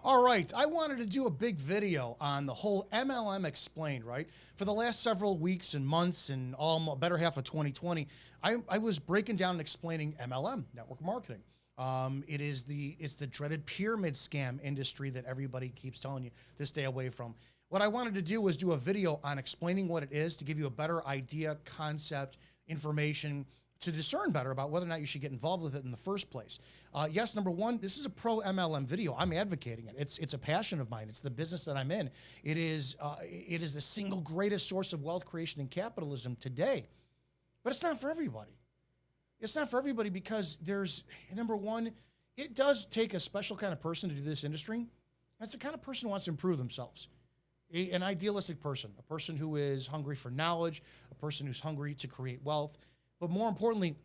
All right, I wanted to do a big video on the whole MLM explained, right? For the last several weeks and months and all better half of 2020, I was breaking down and explaining MLM, network marketing. It's the dreaded pyramid scam industry that everybody keeps telling you to stay away from. What I wanted to do was do a video on explaining what it is to give you a better idea, concept, information, to discern better about whether or not you should get involved with it in the first place. Yes, number one, this is a pro MLM video. I'm advocating it. It's a passion of mine. It's the business that I'm in. It is the single greatest source of wealth creation in capitalism today. But it's not for everybody. It's not for everybody because there's, number one, it does take a special kind of person to do this industry. That's the kind of person who wants to improve themselves. An idealistic person, a person who is hungry for knowledge, a person who's hungry to create wealth, but more importantly,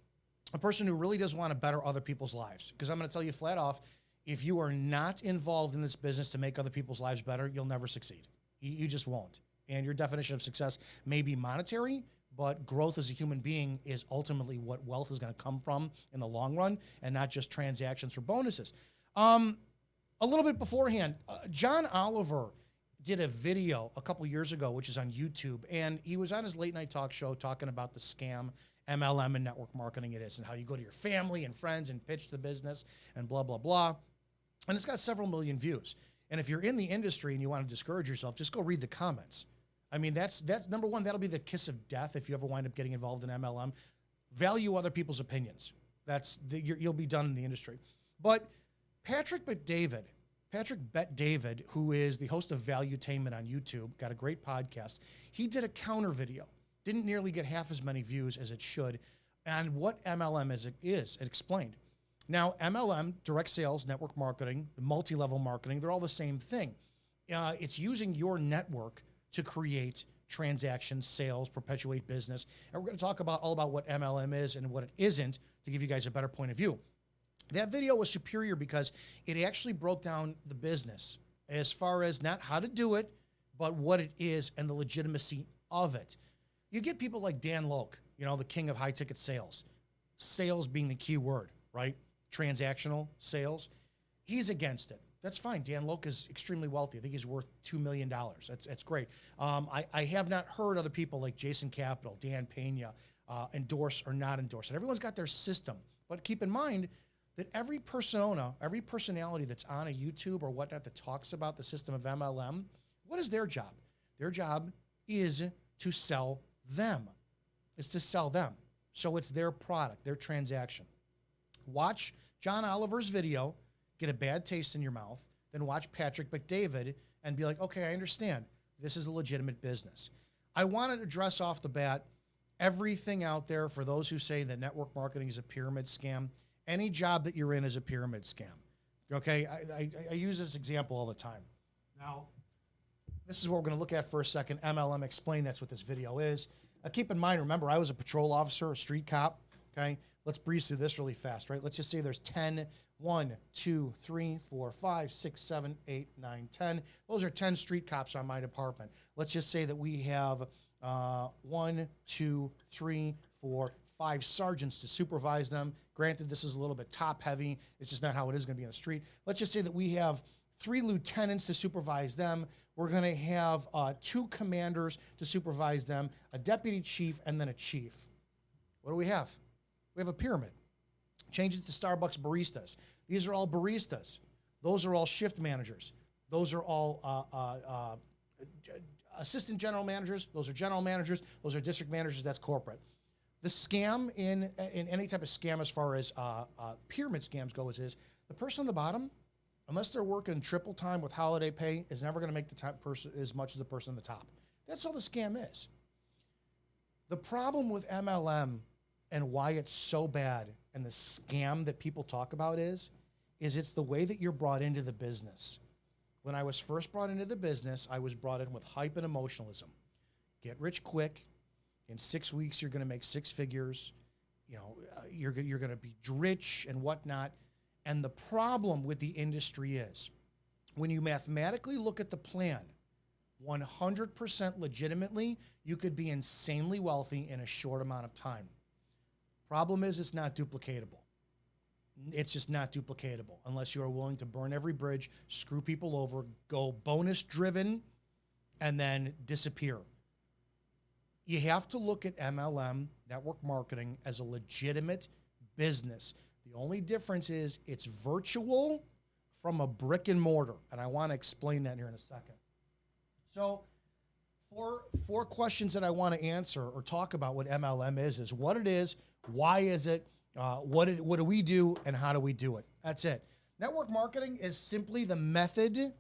a person who really does want to better other people's lives. Because I'm going to tell you flat off, if you are not involved in this business to make other people's lives better, you'll never succeed. You just won't. And your definition of success may be monetary, but growth as a human being is ultimately what wealth is going to come from in the long run, and not just transactions for bonuses. A little bit beforehand, John Oliver did a video a couple years ago, which is on YouTube, and he was on his late night talk show talking about the scam MLM and network marketing it is, and how you go to your family and friends and pitch the business and blah, blah, blah. And it's got several million views. And if you're in the industry and you want to discourage yourself, just go read the comments. I mean, that's number one. That'll be the kiss of death if you ever wind up getting involved in MLM. Value other people's opinions. You'll be done in the industry. But Patrick Bet David, who is the host of Valuetainment on YouTube, got a great podcast. He did a counter video. Didn't nearly get half as many views as it should, and what MLM is. It explained. Now, MLM, direct sales, network marketing, multi-level marketing, they're all the same thing. It's using your network to create transactions, sales, perpetuate business. And we're going to talk about all about what MLM is and what it isn't to give you guys a better point of view. That video was superior because it actually broke down the business as far as not how to do it, but what it is and the legitimacy of it. You get people like Dan Loke, the king of high ticket sales, sales being the key word, right? Transactional sales. He's against it. That's fine. Dan Loke is extremely wealthy. I think he's worth $2 million. That's great. I have not heard other people like Jason Capital, Dan Pena, endorse or not endorse it. Everyone's got their system, but keep in mind that every persona, every personality that's on a YouTube or whatnot that talks about the system of MLM, what is their job? Their job is to sell them. It's to sell them. So it's their product, their transaction. Watch John Oliver's video, get a bad taste in your mouth, then watch Patrick Bet David and be like, okay, I understand. This is a legitimate business. I want to address off the bat everything out there for those who say that network marketing is a pyramid scam. Any job that you're in is a pyramid scam. Okay, I use this example all the time. Now, this is what we're going to look at for a second. MLM Explained, that's what this video is. Keep in mind, remember, I was a patrol officer, a street cop, okay? Let's breeze through this really fast, right? Let's just say there's 10, 1, 2, 3, 4, 5, 6, 7, 8, 9, 10. Those are 10 street cops on my department. Let's just say that we have 1, 2, 3, 4, 5 sergeants to supervise them. Granted, this is a little bit top heavy. It's just not how it is going to be on the street. Let's just say that we have 3 lieutenants to supervise them. We're going to have 2 commanders to supervise them, a deputy chief, and then a chief. What do we have? We have a pyramid. Change it to Starbucks baristas. These are all baristas. Those are all shift managers. Those are all assistant general managers. Those are general managers. Those are district managers. That's corporate. The scam in any type of scam as far as pyramid scams go is the person on the bottom, unless they're working triple time with holiday pay, is never going to make the top person as much as the person on the top. That's all the scam is. The problem with MLM and why it's so bad and the scam that people talk about is it's the way that you're brought into the business. When I was first brought into the business, I was brought in with hype and emotionalism. Get rich quick. In 6 weeks, you're going to make 6 figures. You're going to be rich and whatnot. And the problem with the industry is when you mathematically look at the plan, 100% legitimately, you could be insanely wealthy in a short amount of time. Problem is it's not duplicatable. It's just not duplicatable unless you are willing to burn every bridge, screw people over, go bonus driven, and then disappear. You have to look at MLM, network marketing, as a legitimate business. The only difference is it's virtual from a brick and mortar. And I want to explain that here in a second. So four questions that I want to answer or talk about what MLM is what it is, why is it, what do we do, and how do we do it? That's it. Network marketing is simply the method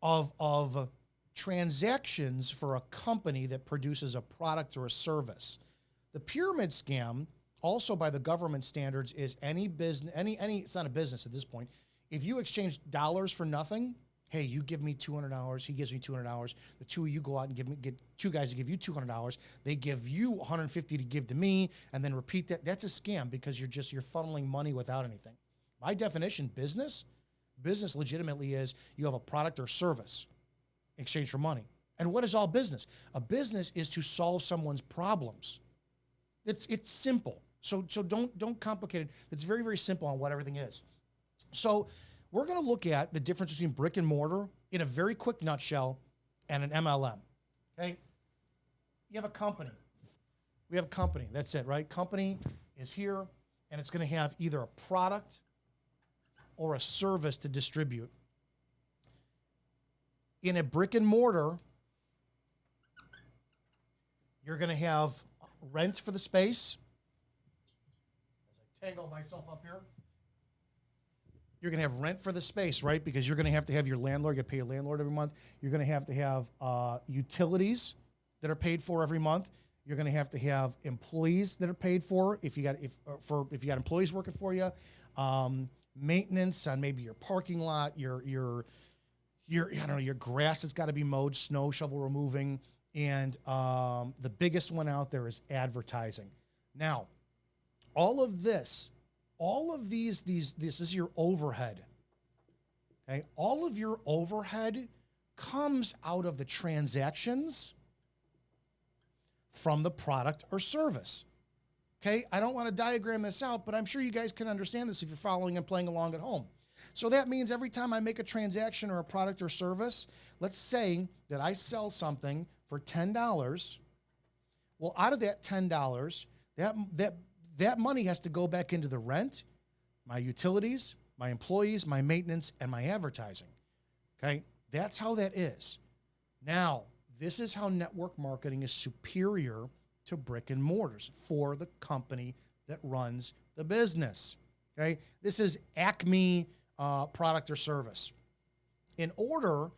of transactions for a company that produces a product or a service. The pyramid scam, also by the government standards, is any business, it's not a business at this point. If you exchange dollars for nothing, hey, you give me $200, he gives me $200. The two of you go out and get two guys to give you $200. They give you $150 to give to me, and then repeat that. That's a scam because you're funneling money without anything. By definition, business legitimately is you have a product or service in exchange for money. And what is all business? A business is to solve someone's problems. It's simple. So don't complicate it. It's very, very simple on what everything is. So we're going to look at the difference between brick and mortar in a very quick nutshell and an MLM. Okay? You have a company. We have a company. That's it, right? Company is here, and it's going to have either a product or a service to distribute. In a brick and mortar, you're going to have rent for the space. As I tangle myself up here. You're going to have rent for the space, right? Because you're going to have your landlord. You pay your landlord every month. You're going to have utilities that are paid for every month. You're going to have employees that are paid for if you got employees working for you. Maintenance on maybe your parking lot, your grass that's got to be mowed, snow shovel removing, and the biggest one out there is advertising. Now, all of these, this is your overhead. Okay, all of your overhead comes out of the transactions from the product or service. Okay, I don't want to diagram this out, but I'm sure you guys can understand this if you're following and playing along at home. So that means every time I make a transaction or a product or service, let's say that I sell something for $10. Well, out of that $10, that money has to go back into the rent, my utilities, my employees, my maintenance, and my advertising. Okay, that's how that is. Now, this is how network marketing is superior to brick and mortars for the company that runs the business. Okay, this is Acme product or service. In order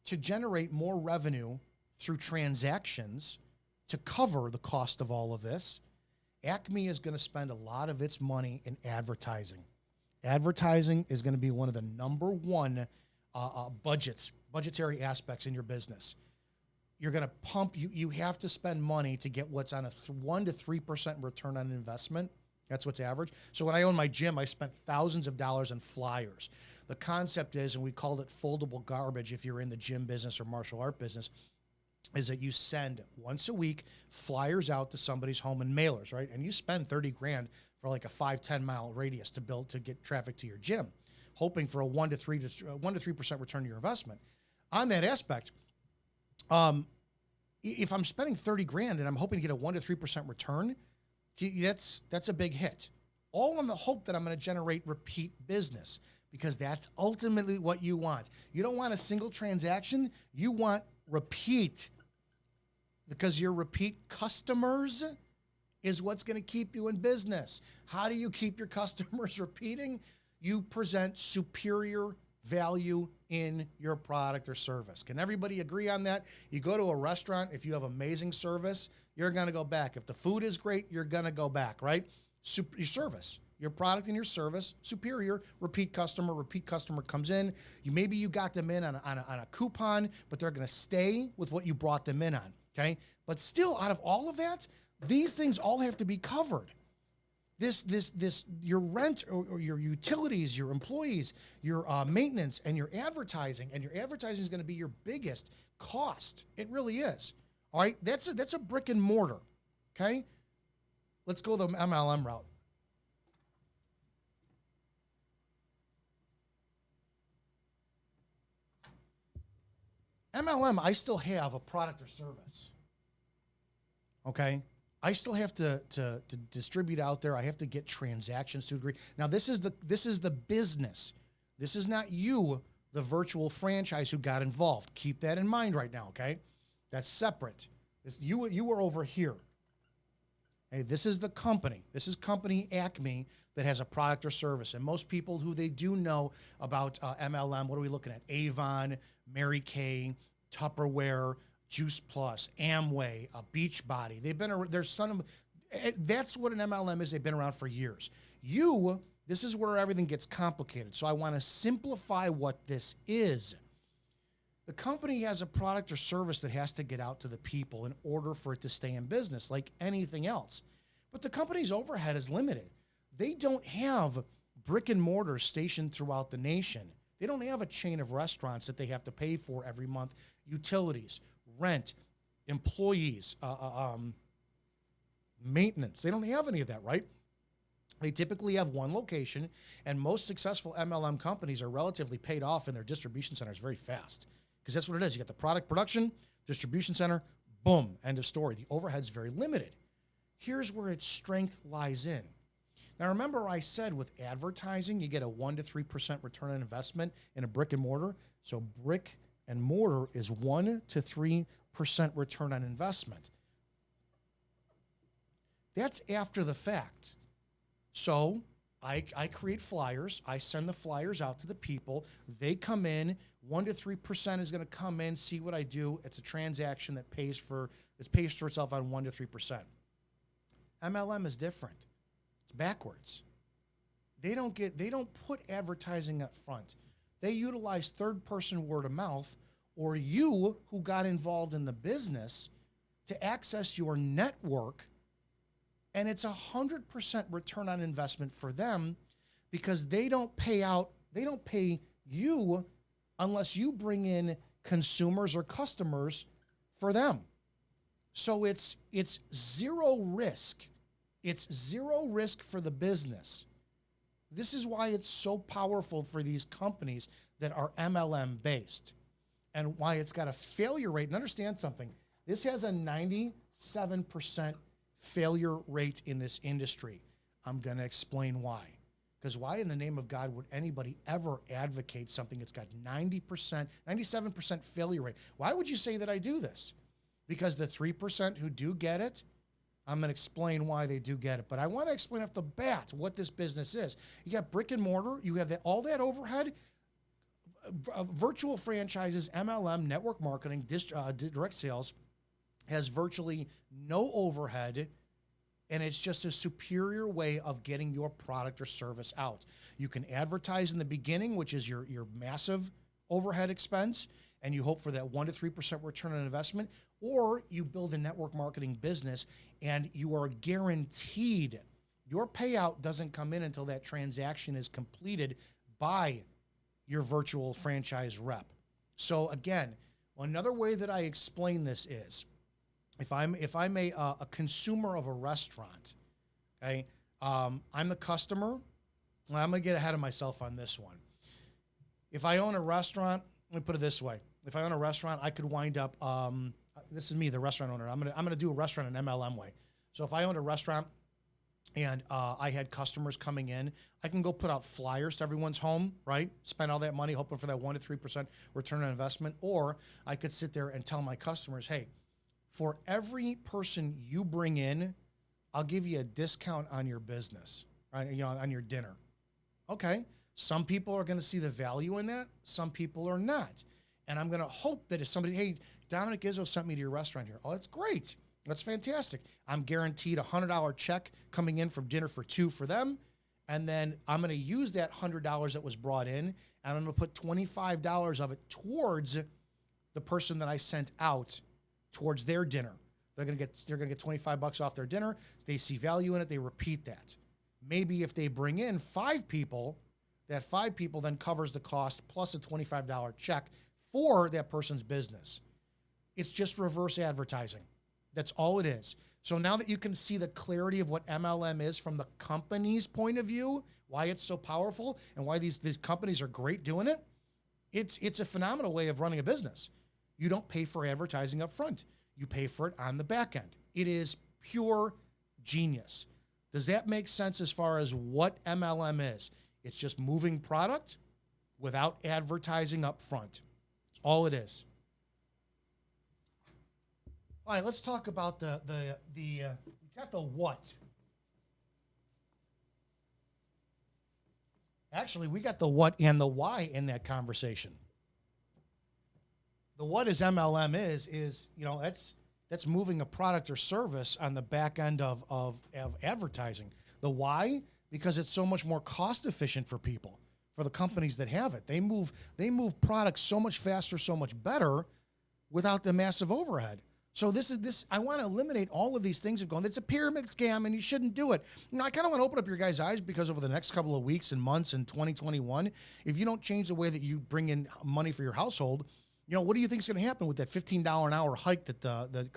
to generate more revenue through transactions to cover the cost of all of this, Acme is going to spend a lot of its money in advertising. Advertising is going to be one of the number one budgetary aspects in your business. You're going to pump, you have to spend money to get what's on a 1 to 3% return on investment. That's what's average. So when I owned my gym, I spent thousands of dollars on flyers. The concept is, and we called it foldable garbage if you're in the gym business or martial art business, is that you send once a week flyers out to somebody's home and mailers, right? And you spend 30 grand for like a 5-10 mile radius to get traffic to your gym, hoping for a 1 to 3% return to your investment. On that aspect, if I'm spending 30 grand and I'm hoping to get a 1 to 3% return, that's a big hit. All on the hope that I'm going to generate repeat business, because that's ultimately what you want. You don't want a single transaction. You want repeat, because your repeat customers is what's going to keep you in business. How do you keep your customers repeating? You present superior value in your product or service. Can everybody agree on that? You go to a restaurant, if you have amazing service, you're going to go back. If the food is great, you're going to go back, right? Your service, your product and your service, superior, repeat customer comes in. Maybe you got them in on a coupon, but they're going to stay with what you brought them in on, okay? But still, out of all of that, these things all have to be covered. Your rent or your utilities, your employees, your maintenance, and your advertising. And your advertising is going to be your biggest cost. It really is. All right, that's a brick and mortar. Okay, let's go the MLM route. MLM, I still have a product or service. Okay? I still have to distribute out there. I have to get transactions to agree. Now, this is the business. This is not you, the virtual franchise who got involved. Keep that in mind right now, okay? That's separate. You were over here. Hey, this is the company. This is company Acme that has a product or service. And most people who they do know about MLM, what are we looking at? Avon, Mary Kay, Tupperware, Juice Plus, Amway, Beachbody. They've been there's some. That's what an MLM is. They've been around for years. This is where everything gets complicated. So I want to simplify what this is. The company has a product or service that has to get out to the people in order for it to stay in business, like anything else. But the company's overhead is limited. They don't have brick and mortar stationed throughout the nation. They don't have a chain of restaurants that they have to pay for every month, utilities, rent, employees, maintenance. They don't have any of that, right? They typically have one location, and most successful MLM companies are relatively paid off in their distribution centers very fast, because that's what it is. You got the product production, distribution center, boom, end of story. The overhead's very limited. Here's where its strength lies in. Now, remember I said with advertising, you get a 1 to 3% return on investment in a brick and mortar. So brick and mortar is 1 to 3% return on investment. That's after the fact. So I create flyers. I send the flyers out to the people. They come in. 1 to 3% is going to come in, see what I do. It's a transaction that pays for itself on 1 to 3%. MLM is different. It's backwards. They don't put advertising up front. They utilize third-person word of mouth, or you who got involved in the business, to access your network. And it's 100% return on investment for them, because they don't pay you unless you bring in consumers or customers for them. So it's zero risk. It's zero risk for the business. This is why it's so powerful for these companies that are MLM based, and why it's got a failure rate. And understand something. This has a 97% failure rate in this industry. I'm going to explain why. Because why in the name of God would anybody ever advocate something that's got 90%, 97% failure rate? Why would you say that I do this? Because the 3% who do get it, I'm going to explain why they do get it. But I want to explain off the bat what this business is. You got brick and mortar. You have all that overhead. Virtual franchises, MLM, network marketing, direct sales has virtually no overhead, and it's just a superior way of getting your product or service out. You can advertise in the beginning, which is your massive overhead expense, and you hope for that 1 to 3% return on investment, or you build a network marketing business and you are guaranteed your payout doesn't come in until that transaction is completed by your virtual franchise rep. So again, another way that I explain this is, if I'm a consumer of a restaurant, okay, I'm the customer. Well, I'm going to get ahead of myself on this one. If I own a restaurant, let me put it this way. If I own a restaurant, I could wind up, this is me, the restaurant owner. I'm gonna do a restaurant in MLM way. So if I owned a restaurant and I had customers coming in, I can go put out flyers to everyone's home, right? Spend all that money hoping for that 1 to 3% return on investment. Or I could sit there and tell my customers, hey, for every person you bring in, I'll give you a discount on your business, right? You know, on your dinner. Okay. Some people are going to see the value in that. Some people are not. And I'm going to hope that if somebody, hey, Dominic Izzo sent me to your restaurant here. Oh, that's great. That's fantastic. I'm guaranteed a $100 check coming in from dinner for 2 for them. And then I'm going to use that $100 that was brought in, and I'm going to put $25 of it towards the person that I sent out towards their dinner. They're going to get $25 off their dinner. They see value in it. They repeat that. Maybe if they bring in 5 people, that 5 people then covers the cost plus a $25 check for that person's business. It's just reverse advertising. That's all it is. So now that you can see the clarity of what MLM is from the company's point of view, why it's so powerful and why these companies are great doing it, it's a phenomenal way of running a business. You don't pay for advertising up front. You pay for it on the back end. It is pure genius. Does that make sense as far as what MLM is? It's just moving product without advertising up front. That's all it is. All right, let's talk about we got the what. Actually, we got the what and the why in that conversation. The what is MLM is that's moving a product or service on the back end of advertising. The why, because it's so much more cost efficient for people, for the companies that have it. They move products so much faster, so much better without the massive overhead. So I want to eliminate all of these things of going, it's a pyramid scam and you shouldn't do it. I kind of want to open up your guys' eyes, because over the next couple of weeks and months in 2021, if you don't change the way that you bring in money for your household, what do you think is going to happen with that $15 an hour hike that the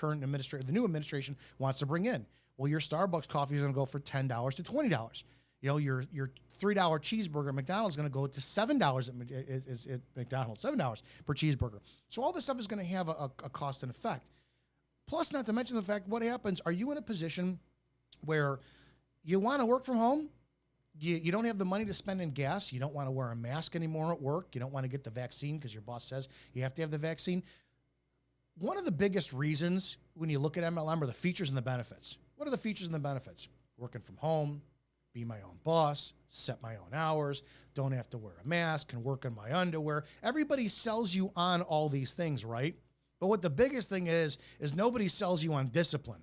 new administration wants to bring in? Well, your Starbucks coffee is going to go for $10 to $20. Your $3 cheeseburger at McDonald's is going to go to $7 at McDonald's, $7 per cheeseburger. So all this stuff is going to have a cost and effect. Plus, not to mention the fact, what happens, are you in a position where you want to work from home? You don't have the money to spend in gas. You don't want to wear a mask anymore at work. You don't want to get the vaccine because your boss says you have to have the vaccine. One of the biggest reasons when you look at MLM are the features and the benefits. What are the features and the benefits? Working from home, be my own boss, set my own hours, don't have to wear a mask, can work in my underwear. Everybody sells you on all these things, right? But what the biggest thing is nobody sells you on discipline.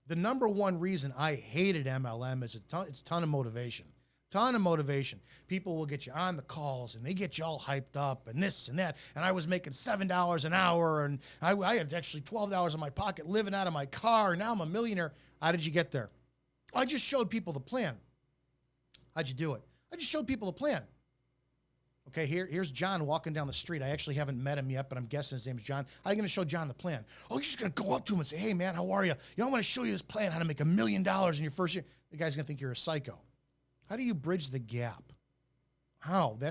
The number one reason I hated MLM is it's a ton of motivation. Ton of motivation. People will get you on the calls and they get you all hyped up and this and that. And I was making $7 an hour and I had actually $12 in my pocket living out of my car. Now I'm a millionaire. How did you get there? I just showed people the plan. How'd you do it? I just showed people the plan. Okay, here's John walking down the street. I actually haven't met him yet, but I'm guessing his name's John. How are you going to show John the plan? Oh, you're just going to go up to him and say, hey, man, how are you? I want to show you this plan, how to make $1 million in your first year. The guy's going to think you're a psycho. How do you bridge the gap? How? That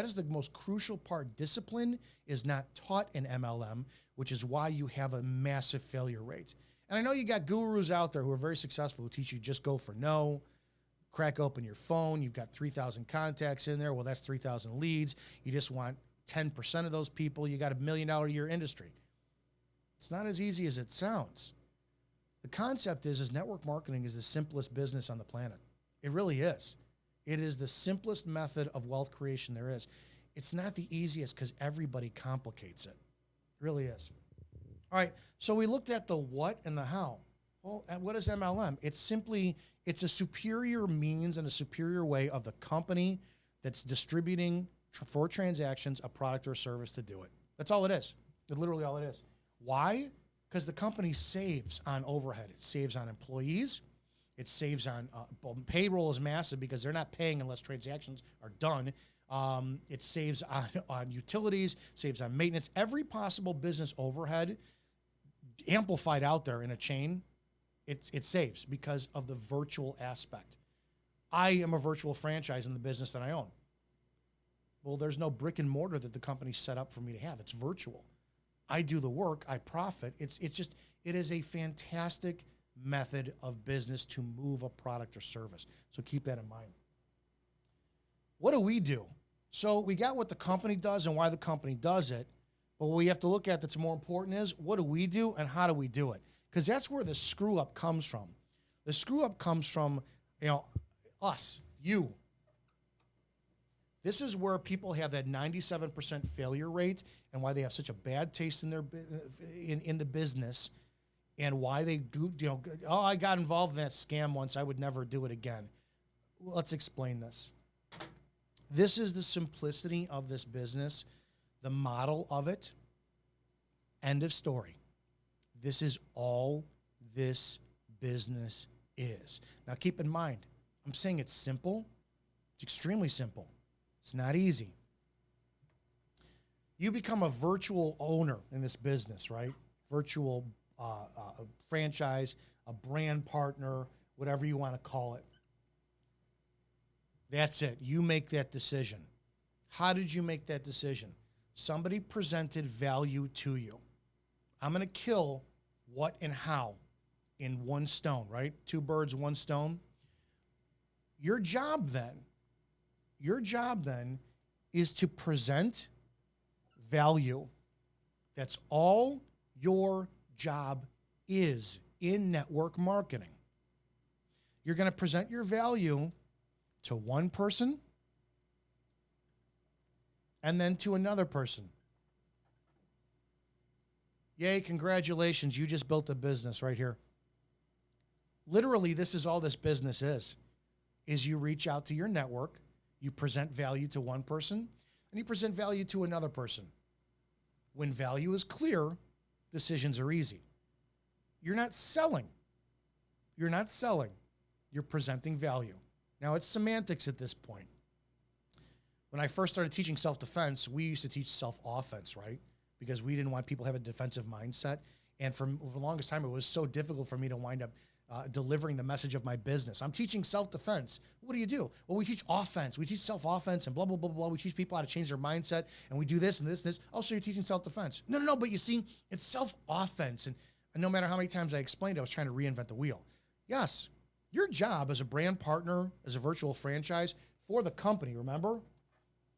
is the most crucial part. Discipline is not taught in MLM, which is why you have a massive failure rate. And I know you got gurus out there who are very successful who teach you just go for no. Crack open your phone. You've got 3,000 contacts in there. Well, that's 3,000 leads. You just want 10% of those people. You got $1 million a year industry. It's not as easy as it sounds. The concept is network marketing is the simplest business on the planet. It really is. It is the simplest method of wealth creation there is. It's not the easiest because everybody complicates it. It really is. All right, so we looked at the what and the how. Well, what is MLM? It's a superior means and a superior way of the company that's distributing for transactions a product or service to do it. That's all it is. It's literally all it is. Why? Because the company saves on overhead. It saves on employees. It saves on payroll is massive because they're not paying unless transactions are done. It saves on utilities, saves on maintenance. Every possible business overhead amplified out there in a chain, it saves because of the virtual aspect. I am a virtual franchise in the business that I own. Well, there's no brick and mortar that the company set up for me to have. It's virtual. I do the work. I profit. It is a fantastic method of business to move a product or service. So keep that in mind. What do we do? So we got what the company does and why the company does it. But what we have to look at that's more important is what do we do and how do we do it? Because that's where the screw up comes from. The screw up comes from, us, you. This is where people have that 97% failure rate and why they have such a bad taste in their in the business and why they do, I got involved in that scam once. I would never do it again. Let's explain this. This is the simplicity of this business, the model of it. End of story. This is all this business is. Now, keep in mind, I'm saying it's simple. It's extremely simple. It's not easy. You become a virtual owner in this business, right? Virtual franchise, a brand partner, whatever you want to call it. That's it. You make that decision. How did you make that decision? Somebody presented value to you. I'm going to kill what and how in one stone, right? Two birds, one stone. Your job then is to present value. That's all your job is in network marketing. You're going to present your value to one person and then to another person. Yay, congratulations, you just built a business right here. Literally, this is all this business is you reach out to your network, you present value to one person, and you present value to another person. When value is clear, decisions are easy. You're not selling. You're presenting value. Now, it's semantics at this point. When I first started teaching self-defense, we used to teach self-offense, right? Because we didn't want people to have a defensive mindset. And for the longest time, it was so difficult for me to wind up delivering the message of my business. I'm teaching self-defense. What do? Well, we teach offense. We teach self-offense and blah, blah, blah, blah. We teach people how to change their mindset, and we do this and this and this. Oh, so you're teaching self-defense. No, but you see, it's self-offense. And no matter how many times I explained it, I was trying to reinvent the wheel. Yes, your job as a brand partner, as a virtual franchise for the company, remember?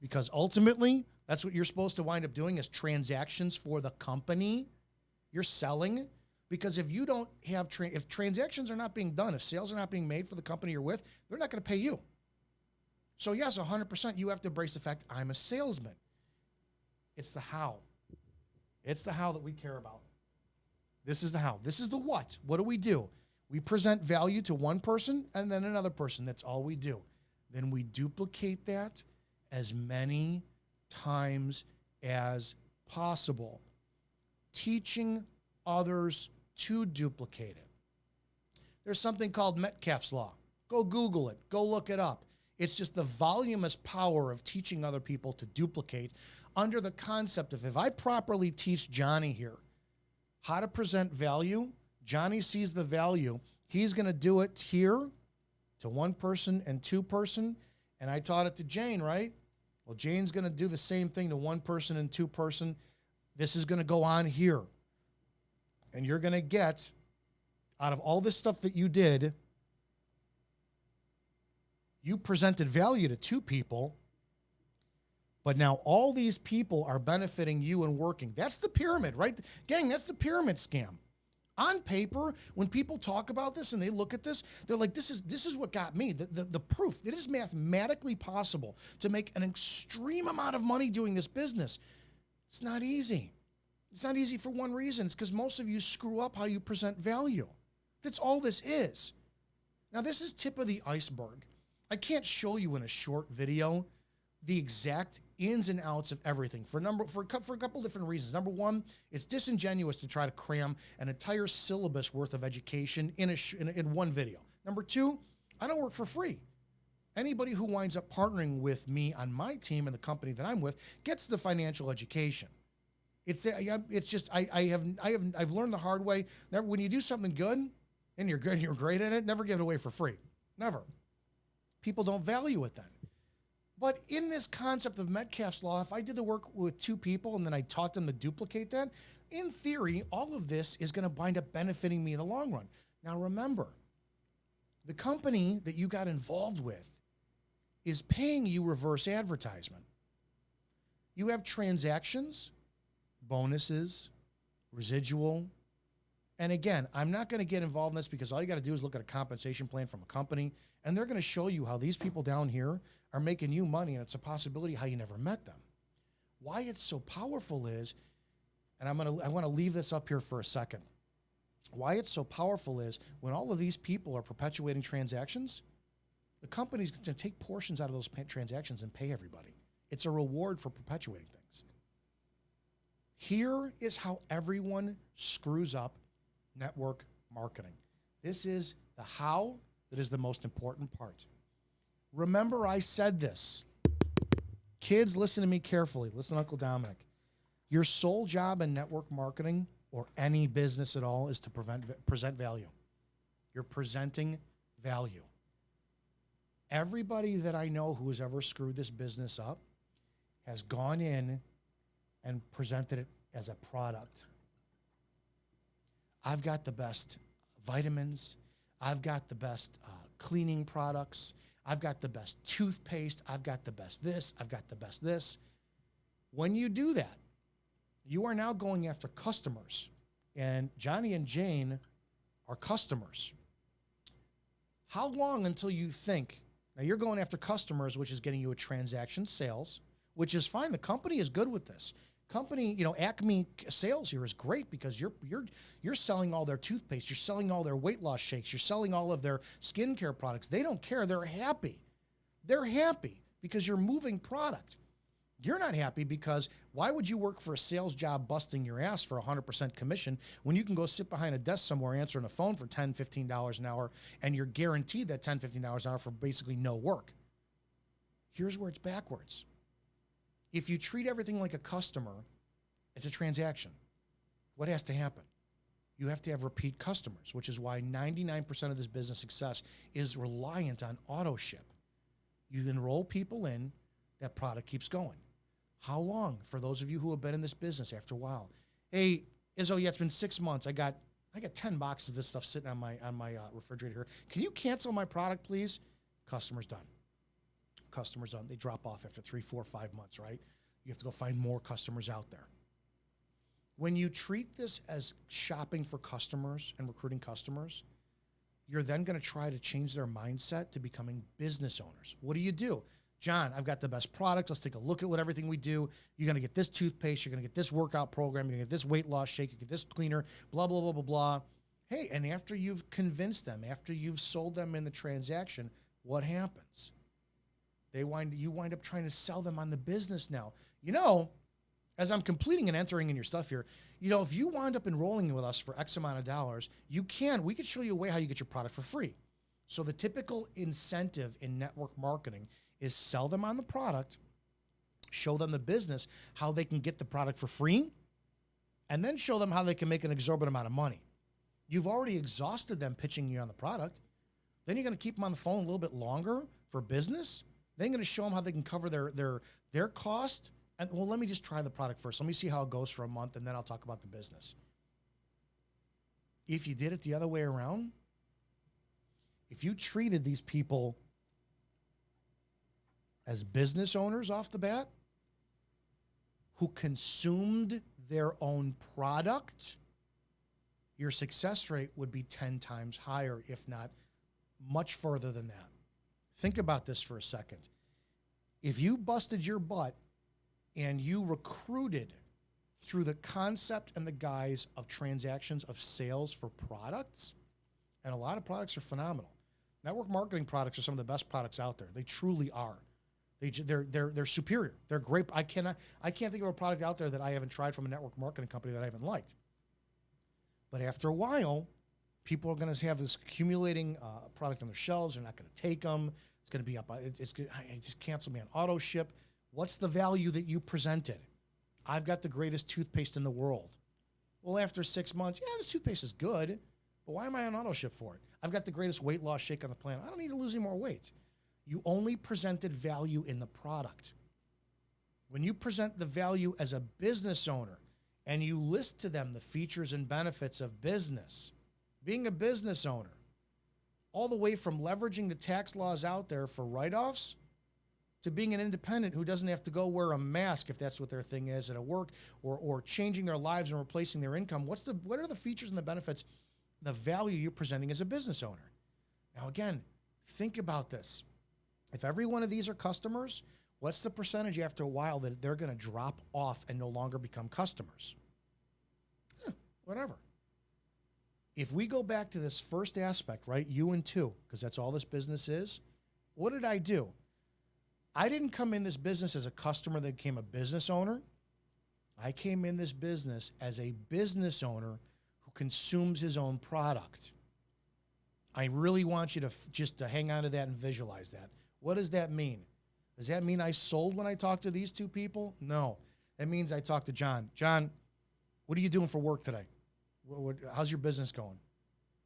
Because ultimately, that's what you're supposed to wind up doing is transactions for the company. You're selling. Because if you don't have, if transactions are not being done, if sales are not being made for the company you're with, they're not going to pay you. So yes, 100%, you have to embrace the fact I'm a salesman. It's the how. It's the how that we care about. This is the how. This is the what. What do? We present value to one person and then another person. That's all we do. Then we duplicate that as many times as possible. Teaching others to duplicate it. There's something called Metcalfe's Law. Go Google it. Go look it up. It's just the voluminous power of teaching other people to duplicate under the concept of if I properly teach Johnny here how to present value, Johnny sees the value. He's going to do it here to one person and two person. And I taught it to Jane, right? Well, Jane's going to do the same thing to one person and two person. This is going to go on here. And you're going to get, out of all this stuff that you did, you presented value to two people, but now all these people are benefiting you and working. That's the pyramid, right? Gang, that's the pyramid scam. On paper, when people talk about this and they look at this, they're like, this is what got me. The proof. It is mathematically possible to make an extreme amount of money doing this business. It's not easy. It's not easy for one reason. It's because most of you screw up how you present value. That's all this is. Now, this is tip of the iceberg. I can't show you in a short video the exact ins and outs of everything for a couple different reasons. Number one, it's disingenuous to try to cram an entire syllabus worth of education in one video. Number two, I don't work for free. Anybody who winds up partnering with me on my team and the company that I'm with gets the financial education. It's just I've learned the hard way. Never, when you do something good and you're good and you're great at it, never give it away for free. Never. People don't value it then. But in this concept of Metcalfe's Law, if I did the work with two people and then I taught them to duplicate that, in theory, all of this is going to wind up benefiting me in the long run. Now remember, the company that you got involved with is paying you reverse advertisement. You have transactions, bonuses, residual. And again, I'm not going to get involved in this because all you got to do is look at a compensation plan from a company, and they're going to show you how these people down here are making you money, and it's a possibility how you never met them. Why it's so powerful is, and I want to leave this up here for a second. Why it's so powerful is when all of these people are perpetuating transactions, the company's going to take portions out of those transactions and pay everybody. It's a reward for perpetuating things. Here is how everyone screws up network marketing. This is the how that is the most important part. Remember, I said this. Kids, listen to me carefully. Listen to Uncle Dominic. Your sole job in network marketing or any business at all is to present value. You're presenting value. Everybody that I know who has ever screwed this business up has gone in and presented it as a product. I've got the best vitamins. I've got the best cleaning products. I've got the best toothpaste. I've got the best this. I've got the best this. When you do that, you are now going after customers. And Johnny and Jane are customers. How long until you think, now you're going after customers, which is getting you a transaction sales, which is fine. The company is good with this. Company, Acme sales here is great because you're selling all their toothpaste, you're selling all their weight loss shakes, you're selling all of their skincare products. They don't care. They're happy. They're happy because you're moving product. You're not happy because why would you work for a sales job busting your ass for 100% commission when you can go sit behind a desk somewhere answering a phone for $10, $15 an hour and you're guaranteed that $10, $15 an hour for basically no work? Here's where it's backwards. If you treat everything like a customer, it's a transaction. What has to happen? You have to have repeat customers, which is why 99% of this business success is reliant on auto ship. You enroll people in, that product keeps going. How long? For those of you who have been in this business after a while. Hey, Izzo, yeah, it's been 6 months. I got 10 boxes of this stuff sitting on my refrigerator here. Can you cancel my product, please? Customer's done. Customers done. They drop off after 3, 4, 5 months, right? You have to go find more customers out there. When you treat this as shopping for customers and recruiting customers, you're then going to try to change their mindset to becoming business owners. What do? John, I've got the best product. Let's take a look at what everything we do. You're going to get this toothpaste. You're going to get this workout program. You're going to get this weight loss shake. You get this cleaner, blah, blah, blah, blah, blah. Hey, and after you've convinced them, after you've sold them in the transaction, what happens? You wind up trying to sell them on the business now. As I'm completing and entering in your stuff here, if you wind up enrolling with us for X amount of dollars, we could show you a way how you get your product for free. So the typical incentive in network marketing is sell them on the product, show them the business, how they can get the product for free, and then show them how they can make an exorbitant amount of money. You've already exhausted them pitching you on the product. Then you're going to keep them on the phone a little bit longer for business. Then you're going to show them how they can cover their cost. And well, let me just try the product first. Let me see how it goes for a month, and then I'll talk about the business. If you did it the other way around, if you treated these people as business owners off the bat, who consumed their own product, your success rate would be 10 times higher, if not much further than that. Think about this for a second. If you busted your butt and you recruited through the concept and the guise of transactions of sales for products, and a lot of products are phenomenal. Network marketing products are some of the best products out there. They truly are. They're superior. They're great. I can't think of a product out there that I haven't tried from a network marketing company that I haven't liked. But after a while, people are going to have this accumulating product on their shelves. They're not going to take them. It's going to be up. Just cancel me on auto ship. What's the value that you presented? I've got the greatest toothpaste in the world. Well, after 6 months, yeah, this toothpaste is good, but why am I on auto ship for it? I've got the greatest weight loss shake on the planet. I don't need to lose any more weight. You only presented value in the product. When you present the value as a business owner and you list to them the features and benefits of business, being a business owner, all the way from leveraging the tax laws out there for write-offs to being an independent who doesn't have to go wear a mask if that's what their thing is at work, or changing their lives and replacing their income. What are the features and the benefits, the value you're presenting as a business owner? Now, again, think about this. If every one of these are customers, what's the percentage after a while that they're going to drop off and no longer become customers? Whatever. If we go back to this first aspect, right, you and two, because that's all this business is, what did I do? I didn't come in this business as a customer that became a business owner. I came in this business as a business owner who consumes his own product. I really want you to just to hang on to that and visualize that. What does that mean? Does that mean I sold when I talked to these two people? No. That means I talked to John. John, what are you doing for work today? How's your business going?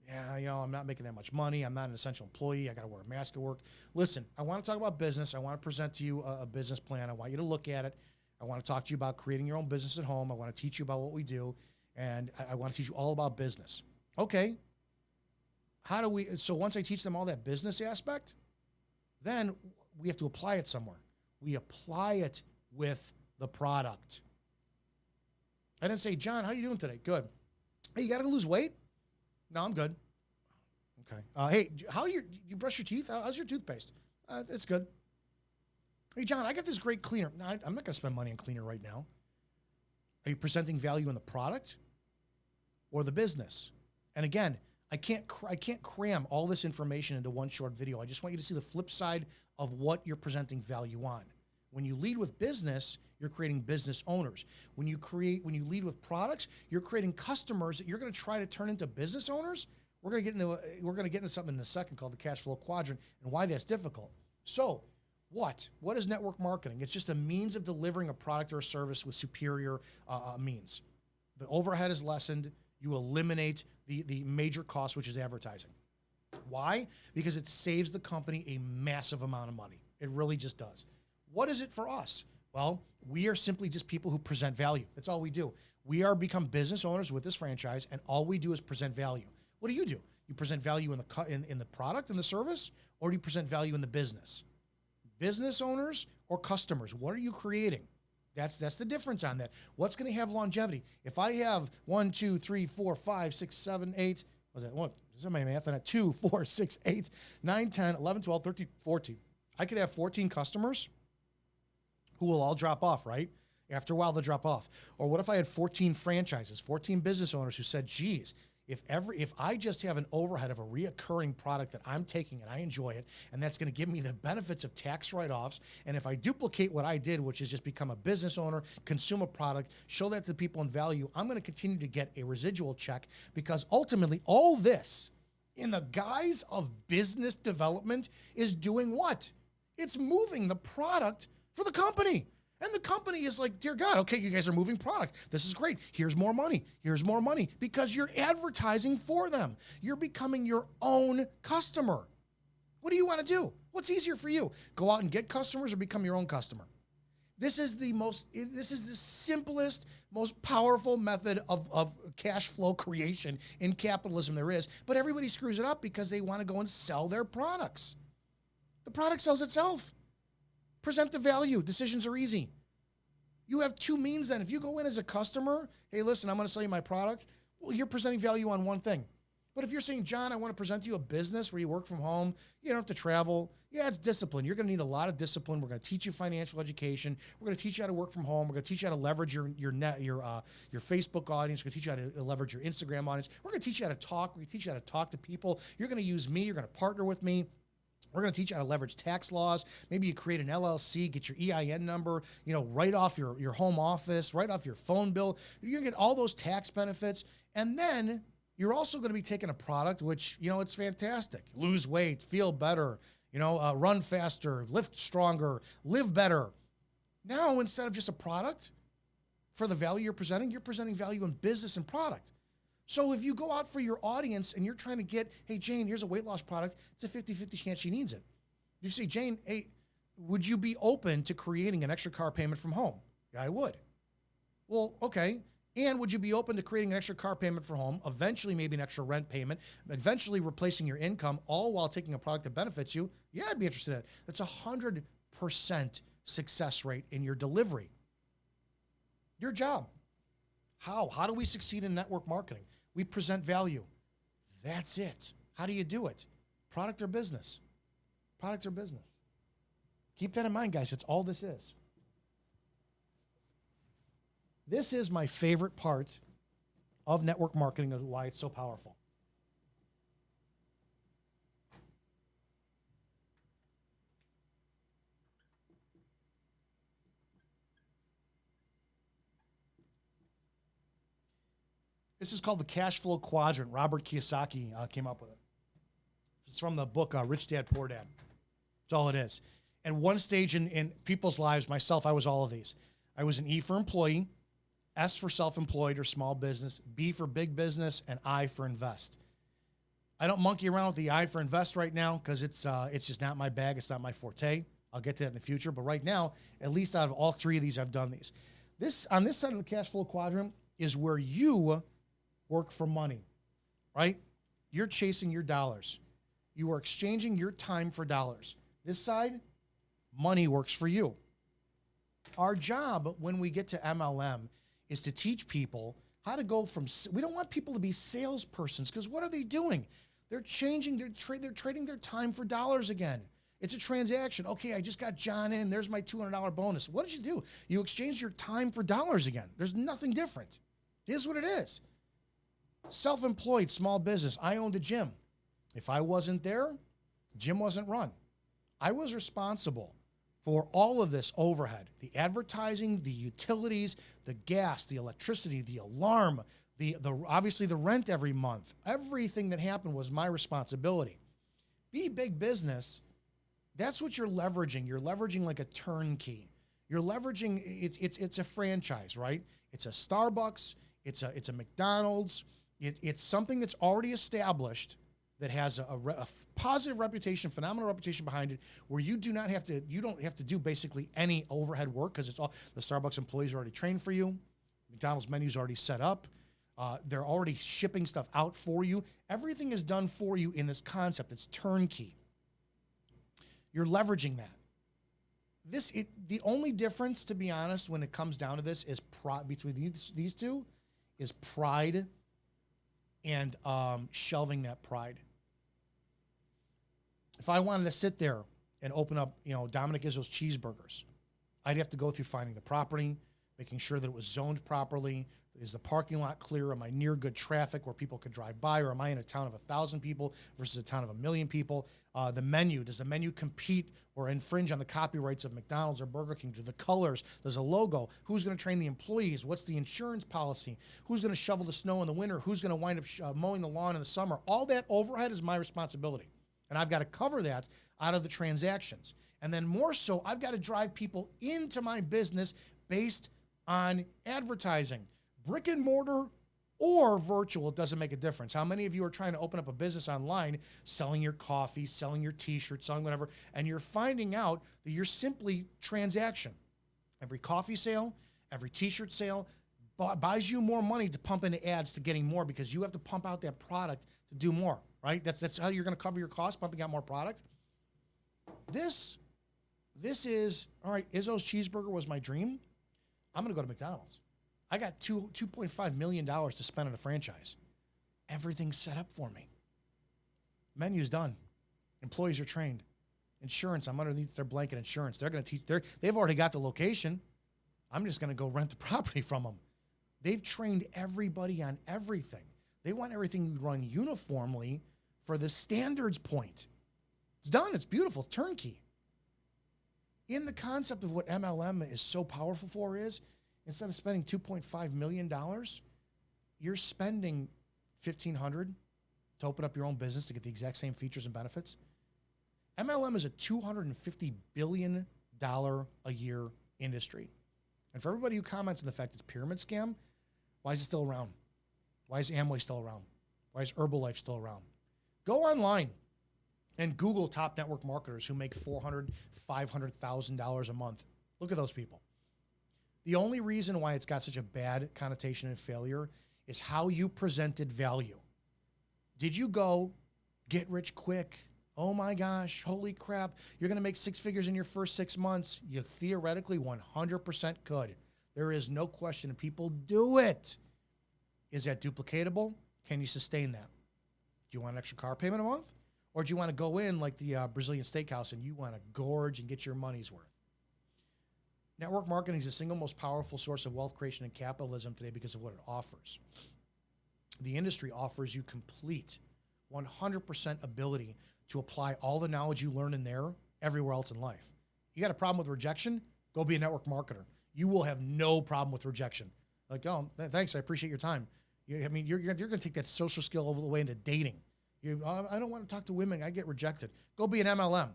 Yeah, I'm not making that much money. I'm not an essential employee. I got to wear a mask at work. Listen, I want to talk about business. I want to present to you a business plan. I want you to look at it. I want to talk to you about creating your own business at home. I want to teach you about what we do, and I want to teach you all about business. Okay. So once I teach them all that business aspect, then we have to apply it somewhere. We apply it with the product. I didn't say, John, how you doing today? Good. Hey, you got to lose weight? No, I'm good. Okay. Hey, you brush your teeth? How's your toothpaste? It's good. Hey, John, I got this great cleaner. No, I'm not going to spend money on cleaner right now. Are you presenting value in the product or the business? And again, I can't cram all this information into one short video. I just want you to see the flip side of what you're presenting value on. When you lead with business, you're creating business owners. When you lead with products, you're creating customers that you're going to try to turn into business owners. We're going to get into something in a second called the cash flow quadrant and why that's difficult. So, what is network marketing? It's just a means of delivering a product or a service with superior means. The overhead is lessened. You eliminate the major cost, which is advertising. Why? Because it saves the company a massive amount of money. It really just does. What is it for us? Well, we are simply just people who present value. That's all we do. We are become business owners with this franchise, and all we do is present value. What do? You present value in the product and the service, or do you present value in the business? Business owners or customers? What are you creating? That's the difference on that. What's going to have longevity? If I have 1, 2, 3, 4, 5, 6, 7, 8, was that one? Is that my math? And at 2, 4, 6, 8, 9, 10, 11, 12, 13, 14. I could have 14 customers who will all drop off, right? After a while, they'll drop off. Or what if I had 14 franchises, 14 business owners who said, geez, if I just have an overhead of a reoccurring product that I'm taking and I enjoy it, and that's going to give me the benefits of tax write-offs, and if I duplicate what I did, which is just become a business owner, consume a product, show that to people in value, I'm going to continue to get a residual check, because ultimately all this in the guise of business development is doing what? It's moving the product for the company. And the company is like, dear God, okay, you guys are moving product. This is great. Here's more money. Here's more money, because you're advertising for them. You're becoming your own customer. What do you want to do? What's easier for you? Go out and get customers or become your own customer? This is the simplest, most powerful method of cash flow creation in capitalism there is. But everybody screws it up because they want to go and sell their products. The product sells itself. Present the value. Decisions are easy. You have two means then. If you go in as a customer, hey, listen, I'm going to sell you my product. Well, you're presenting value on one thing. But if you're saying, John, I want to present to you a business where you work from home, you don't have to travel. Yeah, it's discipline. You're going to need a lot of discipline. We're going to teach you financial education. We're going to teach you how to work from home. We're going to teach you how to leverage your Facebook audience. We're going to teach you how to leverage your Instagram audience. We're going to teach you how to talk. We're going to teach you how to talk to people. You're going to use me. You're going to partner with me. We're going to teach you how to leverage tax laws. Maybe you create an LLC, get your EIN number, write off your home office, write off your phone bill. You're going to get all those tax benefits. And then you're also going to be taking a product, which, it's fantastic. Lose weight, feel better, run faster, lift stronger, live better. Now, instead of just a product for the value you're presenting value in business and product. So if you go out for your audience and you're trying to get, hey, Jane, here's a weight loss product, it's a 50-50 chance she needs it. You say, Jane, hey, would you be open to creating an extra car payment from home? Yeah, I would. Well, okay. And would you be open to creating an extra car payment for home, eventually maybe an extra rent payment, eventually replacing your income, all while taking a product that benefits you? Yeah, I'd be interested in it. That's 100% success rate in your delivery. Your job. How? How do we succeed in network marketing? We present value. That's it. How do you do it? Product or business? Product or business. Keep that in mind, guys. That's all this is. This is my favorite part of network marketing and why it's so powerful. This is called the cash flow quadrant. Robert Kiyosaki came up with it. It's from the book Rich Dad, Poor Dad. That's all it is. At one stage in people's lives, myself, I was all of these. I was an E for employee, S for self-employed or small business, B for big business, and I for invest. I don't monkey around with the I for invest right now because it's just not my bag. It's not my forte. I'll get to that in the future. But right now, at least out of all three of these, I've done these. This on this side of the cash flow quadrant is where you work for money, right? You're chasing your dollars. You are exchanging your time for dollars. This side, money works for you. Our job when we get to MLM is to teach people how to go from, we don't want people to be salespersons, because what are they doing? They're changing, they're trading their time for dollars again. It's a transaction. Okay, I just got John in. There's my $200 bonus. What did you do? You exchanged your time for dollars again. There's nothing different. It is what it is. Self-employed, small business. I owned a gym. If I wasn't there, gym wasn't run. I was responsible for all of this overhead, the advertising, the utilities, the gas, the electricity, the alarm, the obviously the rent every month. Everything that happened was my responsibility. Be big business. That's what you're leveraging. You're leveraging like a turnkey. You're leveraging, it's a franchise, right? It's a Starbucks, it's a McDonald's. It's something that's already established that has a positive reputation, phenomenal reputation behind it, where you don't have to do basically any overhead work, because it's all, the Starbucks employees are already trained for you. McDonald's menu's already set up. They're already shipping stuff out for you. Everything is done for you in this concept. It's turnkey. You're leveraging that. The only difference, to be honest, when it comes down to this, is between these two, is pride and shelving that pride. If I wanted to sit there and open up, Dominic Izzo's Cheeseburgers, I'd have to go through finding the property, making sure that it was zoned properly. Is the parking lot clear? Am I near good traffic where people could drive by? Or am I in a town of 1,000 people versus a town of 1 million people? The menu, does the menu compete or infringe on the copyrights of McDonald's or Burger King? Do the colors, there's a logo? Who's going to train the employees? What's the insurance policy? Who's going to shovel the snow in the winter? Who's going to wind up mowing the lawn in the summer? All that overhead is my responsibility. And I've got to cover that out of the transactions. And then more so, I've got to drive people into my business based on advertising. Brick and mortar or virtual, it doesn't make a difference. How many of you are trying to open up a business online, selling your coffee, selling your t-shirt, selling whatever, and you're finding out that you're simply transaction. Every coffee sale, every t-shirt sale buys you more money to pump into ads to getting more, because you have to pump out that product to do more, right? That's how you're going to cover your costs, pumping out more product. This is, all right, Izzo's Cheeseburger was my dream. I'm going to go to McDonald's. I got $2.5 million to spend on a franchise. Everything's set up for me. Menu's done. Employees are trained. Insurance, I'm underneath their blanket insurance. They're going to teach, they've already got the location. I'm just going to go rent the property from them. They've trained everybody on everything. They want everything run uniformly for the standards point. It's done. It's beautiful. Turnkey. In the concept of what MLM is so powerful for is, instead of spending $2.5 million, you're spending $1,500 to open up your own business to get the exact same features and benefits. MLM is a $250 billion a year industry. And for everybody who comments on the fact it's a pyramid scam, why is it still around? Why is Amway still around? Why is Herbalife still around? Go online and Google top network marketers who make $400,000, $500,000 a month. Look at those people. The only reason why it's got such a bad connotation and failure is how you presented value. Did you go get rich quick? Oh my gosh, holy crap. You're going to make 6 figures in your first 6 months. You theoretically 100% could. There is no question, and people do it. Is that duplicatable? Can you sustain that? Do you want an extra car payment a month? Or do you want to go in like the Brazilian steakhouse and you want to gorge and get your money's worth? Network marketing is the single most powerful source of wealth creation and capitalism today because of what it offers. The industry offers you complete 100% ability to apply all the knowledge you learn in there everywhere else in life. You got a problem with rejection? Go be a network marketer. You will have no problem with rejection. Like, oh, thanks, I appreciate your time. You're going to take that social skill all the way into dating. I don't want to talk to women. I get rejected. Go be an MLM.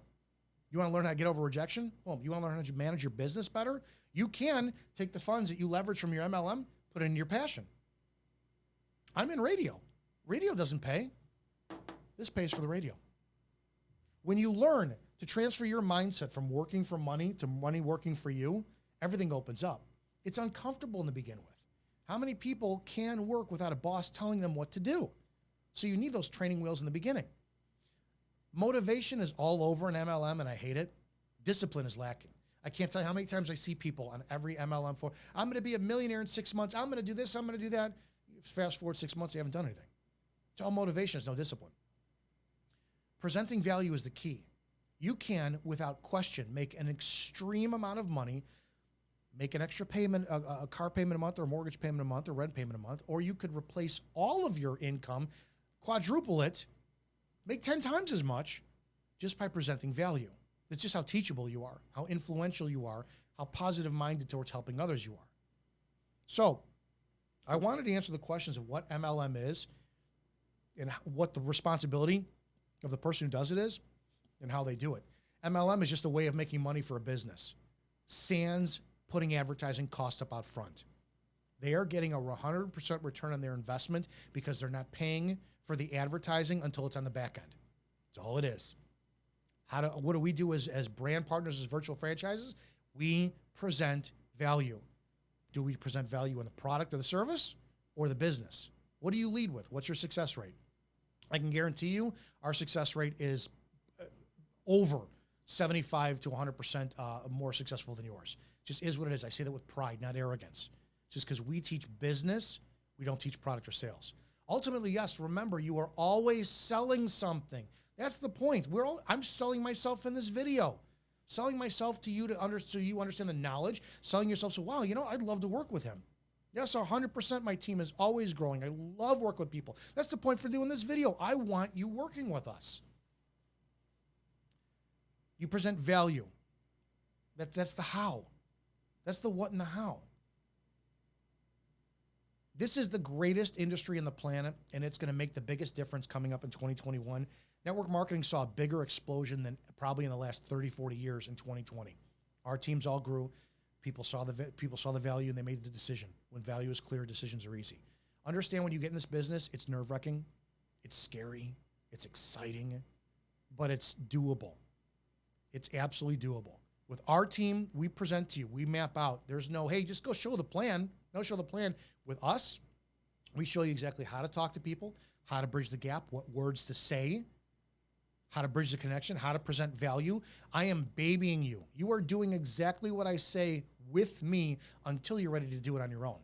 You want to learn how to get over rejection? Well, you want to learn how to manage your business better? You can take the funds that you leverage from your MLM, put it into your passion. I'm in radio. Radio doesn't pay. This pays for the radio. When you learn to transfer your mindset from working for money to money working for you, everything opens up. It's uncomfortable to begin with. How many people can work without a boss telling them what to do? So you need those training wheels in the beginning. Motivation is all over an MLM, and I hate it. Discipline is lacking. I can't tell you how many times I see people on every MLM for, I'm going to be a millionaire in 6 months. I'm going to do this. I'm going to do that. Fast forward 6 months, you haven't done anything. It's all motivation. It's no discipline. Presenting value is the key. You can, without question, make an extreme amount of money, make an extra payment, a car payment a month or a mortgage payment a month or rent payment a month, or you could replace all of your income, quadruple it, make 10 times as much just by presenting value. It's just how teachable you are, how influential you are, how positive-minded towards helping others you are. So I wanted to answer the questions of what MLM is and what the responsibility of the person who does it is and how they do it. MLM is just a way of making money for a business, sans putting advertising cost up out front. They are getting a 100% return on their investment because they're not paying for the advertising until it's on the back end. That's all it is. What do we do as brand partners, as virtual franchises? We present value. Do we present value in the product or the service or the business? What do you lead with? What's your success rate? I can guarantee you our success rate is over 75 to 100% more successful than yours. Just is what it is. I say that with pride, not arrogance. Just because we teach business, we don't teach product or sales. Ultimately, yes, remember, you are always selling something. That's the point. I'm selling myself in this video. Selling myself to you so you understand the knowledge. Selling yourself so, wow, I'd love to work with him. Yes, 100% my team is always growing. I love working with people. That's the point for doing this video. I want you working with us. You present value. That's the how. That's the what and the how. This is the greatest industry on the planet, and it's going to make the biggest difference coming up in 2021. Network marketing saw a bigger explosion than probably in the last 30, 40 years in 2020. Our teams all grew. People saw the value, and they made the decision. When value is clear, decisions are easy. Understand when you get in this business, it's nerve-wracking, it's scary, it's exciting, but it's doable. It's absolutely doable. With our team, we present to you, we map out. There's no, hey, just go show the plan. No, show the plan. With us, we show you exactly how to talk to people, how to bridge the gap, what words to say, how to bridge the connection, how to present value. I am babying you. You are doing exactly what I say with me until you're ready to do it on your own.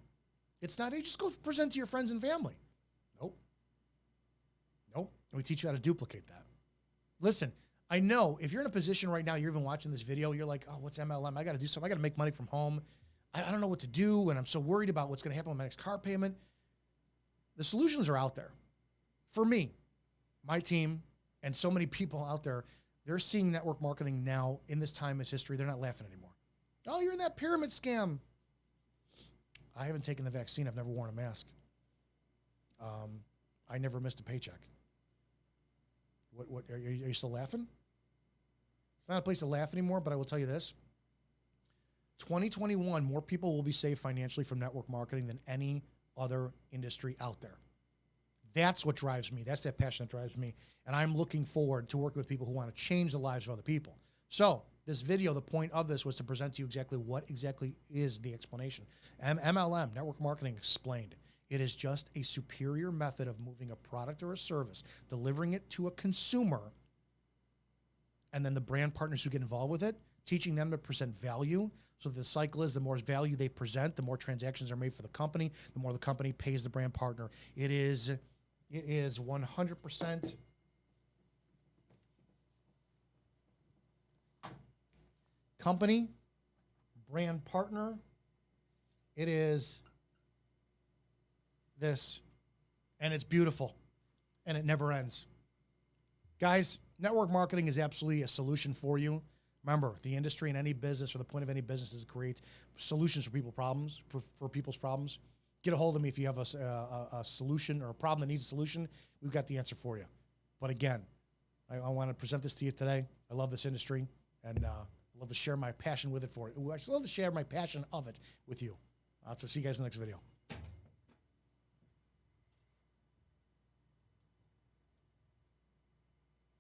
It's not, hey, just go present to your friends and family. Nope. We teach you how to duplicate that. Listen, I know if you're in a position right now, you're even watching this video, you're like, oh, what's MLM? I got to do something. I got to make money from home. I don't know what to do, and I'm so worried about what's going to happen with my next car payment. The solutions are out there. For me, my team, and so many people out there, they're seeing network marketing now in this time as history. They're not laughing anymore. Oh, you're in that pyramid scam. I haven't taken the vaccine. I've never worn a mask. I never missed a paycheck. What are you still laughing? It's not a place to laugh anymore, but I will tell you this. 2021, more people will be saved financially from network marketing than any other industry out there. That's what drives me. That's that passion that drives me. And I'm looking forward to working with people who want to change the lives of other people. So this video, the point of this was to present to you exactly what exactly is the explanation. MLM, network marketing explained. It is just a superior method of moving a product or a service, delivering it to a consumer, and then the brand partners who get involved with it, teaching them to present value. So the cycle is the more value they present, the more transactions are made for the company, the more the company pays the brand partner. It is 100% company, brand partner. It is this, and it's beautiful, and it never ends. Guys, network marketing is absolutely a solution for you. Remember, the industry in any business, or the point of any business, is to create solutions for people's problems. Get a hold of me if you have a solution or a problem that needs a solution. We've got the answer for you. But again, I want to present this to you today. I love this industry, and I love to share my passion with it for it. I love to share my passion of it with you. So see you guys in the next video.